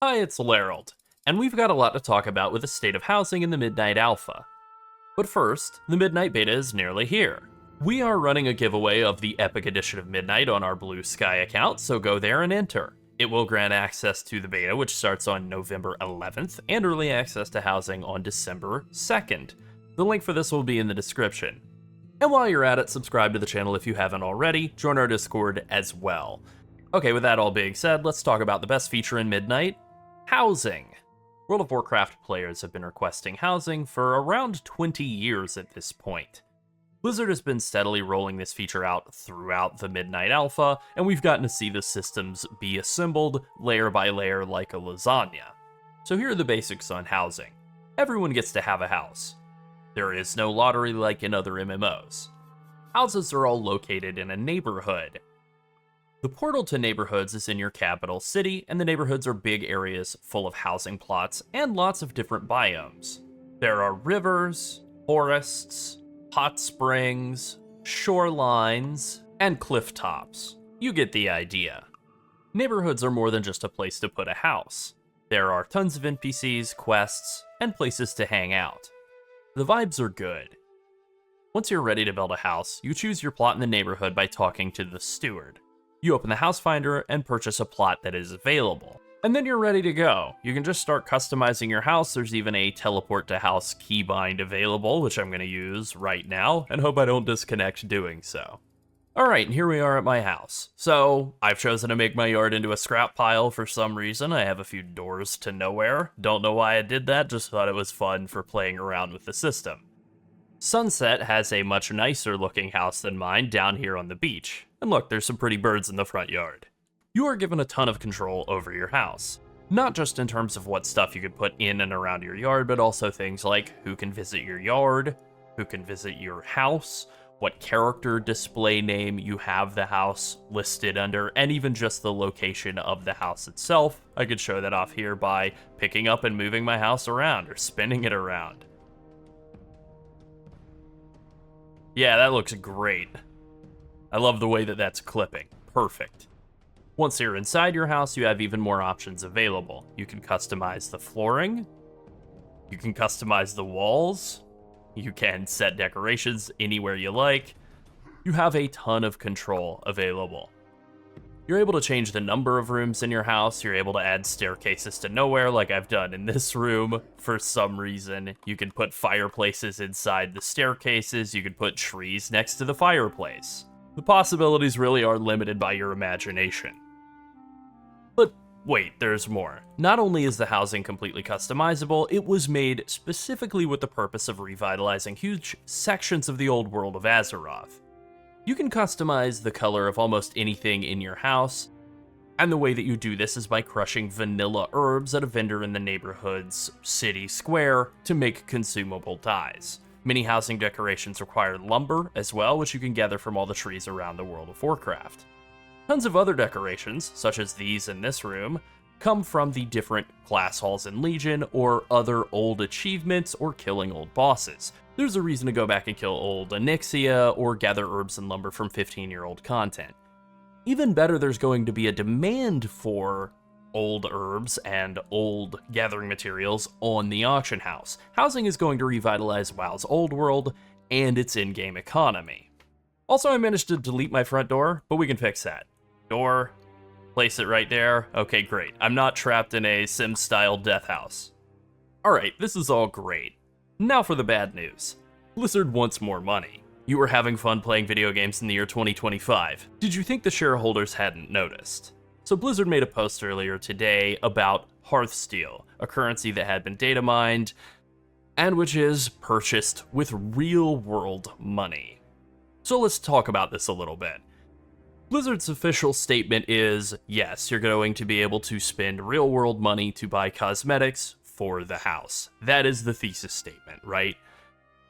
Hi, it's Lerald, and we've got a lot to talk about with the state of housing in the Midnight Alpha. But first, the Midnight Beta is nearly here. We are running a giveaway of the Epic Edition of Midnight on our Blue Sky account, so go there and enter. It will grant access to the beta, which starts on November 11th, and early access to housing on December 2nd. The link for this will be in the description. And while you're at it, subscribe to the channel if you haven't already, join our Discord as well. Okay, with that all being said, let's talk about the best feature in Midnight: housing. World of Warcraft players have been requesting housing for around 20 years at this point. Blizzard has been steadily rolling this feature out throughout the Midnight Alpha, and we've gotten to see the systems be assembled layer by layer like a lasagna. So here are the basics on housing. Everyone gets to have a house. There is no lottery like in other MMOs. Houses are all located in a neighborhood. The portal to neighborhoods is in your capital city, and the neighborhoods are big areas full of housing plots and lots of different biomes. There are rivers, forests, hot springs, shorelines, and cliff tops. You get the idea. Neighborhoods are more than just a place to put a house. There are tons of NPCs, quests, and places to hang out. The vibes are good. Once you're ready to build a house, you choose your plot in the neighborhood by talking to the steward. You open the house finder and purchase a plot that is available. And then you're ready to go. You can just start customizing your house. There's even a teleport to house keybind available, which I'm going to use right now, and hope I don't disconnect doing so. Alright, and here we are at my house. So, I've chosen to make my yard into a scrap pile for some reason. I have a few doors to nowhere. Don't know why I did that, just thought it was fun for playing around with the system. Sunset has a much nicer looking house than mine down here on the beach. And look, there's some pretty birds in the front yard. You are given a ton of control over your house. Not just in terms of what stuff you can put in and around your yard, but also things like who can visit your yard, who can visit your house, what character display name you have the house listed under, and even just the location of the house itself. I could show that off here by picking up and moving my house around or spinning it around. Yeah, that looks great. I love the way that that's clipping. Perfect. Once you're inside your house, you have even more options available. You can customize the flooring. You can customize the walls. You can set decorations anywhere you like. You have a ton of control available. You're able to change the number of rooms in your house. You're able to add staircases to nowhere like I've done in this room for some reason. You can put fireplaces inside the staircases. You can put trees next to the fireplace. The possibilities really are limited by your imagination. But wait, there's more. Not only is the housing completely customizable, it was made specifically with the purpose of revitalizing huge sections of the old world of Azeroth. You can customize the color of almost anything in your house, and the way that you do this is by crushing vanilla herbs at a vendor in the neighborhood's city square to make consumable dyes. Many housing decorations require lumber as well, which you can gather from all the trees around the World of Warcraft. Tons of other decorations, such as these in this room, come from the different class halls in Legion or other old achievements or killing old bosses. There's a reason to go back and kill old Onyxia or gather herbs and lumber from 15-year-old content. Even better, there's going to be a demand for old herbs and old gathering materials on the auction house. Housing is going to revitalize WoW's old world and its in-game economy. Also, I managed to delete my front door, but we can fix that. Door, place it right there. Okay, great. I'm not trapped in a Sim-style death house. Alright, this is all great. Now for the bad news. Blizzard wants more money. You were having fun playing video games in the year 2025. Did you think the shareholders hadn't noticed? So Blizzard made a post earlier today about Hearthsteel, a currency that had been data mined, and which is purchased with real-world money. So let's talk about this a little bit. Blizzard's official statement is, yes, you're going to be able to spend real-world money to buy cosmetics for the house. That is the thesis statement, right?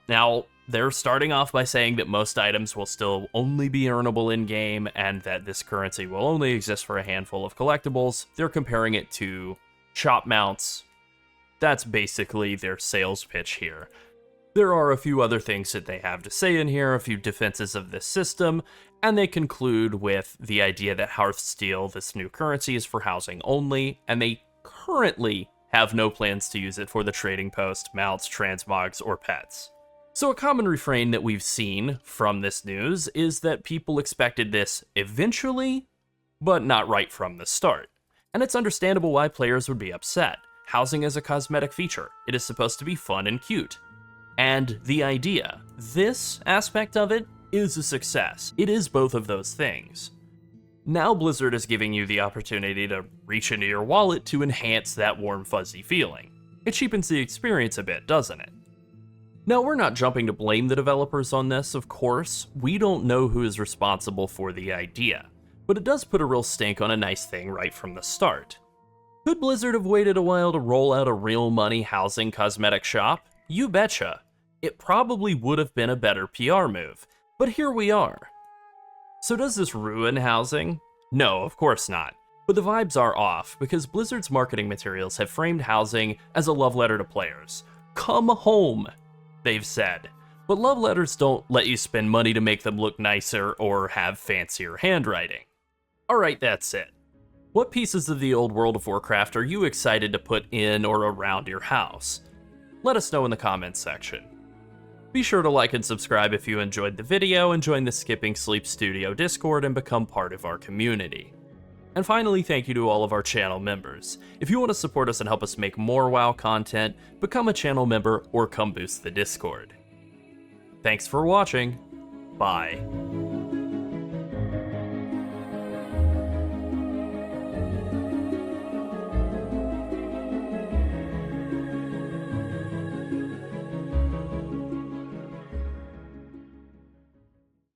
Now, they're starting off by saying that most items will still only be earnable in-game, and that this currency will only exist for a handful of collectibles. They're comparing it to shop mounts. That's basically their sales pitch here. There are a few other things that they have to say in here, a few defenses of this system, and they conclude with the idea that Hearthsteel, this new currency, is for housing only, and they currently have no plans to use it for the trading post, mounts, transmogs, or pets. So a common refrain that we've seen from this news is that people expected this eventually, but not right from the start. And it's understandable why players would be upset. Housing is a cosmetic feature. It is supposed to be fun and cute. And the idea, this aspect of it, is a success. It is both of those things. Now Blizzard is giving you the opportunity to reach into your wallet to enhance that warm, fuzzy feeling. It cheapens the experience a bit, doesn't it? Now, we're not jumping to blame the developers on this, of course. We don't know who is responsible for the idea, but it does put a real stink on a nice thing right from the start. Could Blizzard have waited a while to roll out a real money housing cosmetic shop? You betcha. It probably would have been a better PR move, but here we are. So does this ruin housing? No, of course not. But the vibes are off, because Blizzard's marketing materials have framed housing as a love letter to players. Come home, they've said. But love letters don't let you spend money to make them look nicer or have fancier handwriting. Alright, that's it. What pieces of the old World of Warcraft are you excited to put in or around your house? Let us know in the comments section. Be sure to like and subscribe if you enjoyed the video, and join the Skipping Sleep Studio Discord and become part of our community. And finally, thank you to all of our channel members. If you want to support us and help us make more WoW content, become a channel member or come boost the Discord. Thanks for watching. Bye.